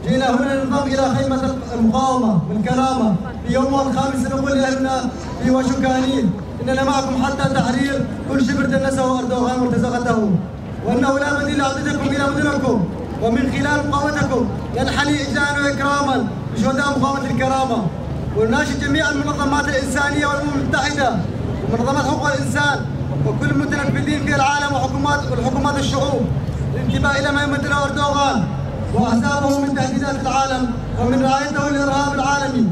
جينا هنا ننضم إلى خيمة المقاومة والكرامة في يوم الخامس نقول لأهلنا في وشكانين إننا معكم حتى تحرير كل شبر دنسه أردوغان مرتزقته، وأنه لا بديل لعودتكم إلى مدنكم، ومن خلال مقاومتكم ينحني إجلالا وإكراما لشهداء مقاومة الكرامة. ونناشد جميع المنظمات الإنسانية والأمم المتحدة ومنظمات حقوق الإنسان وكل المتنفذين في العالم والحكومات الشعوب الانتباه إلى ما يمثله أردوغان وأحزابه من تهديدات العالم ومن رعايته للإرهاب العالمي.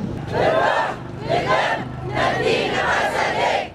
نبدي نفسك.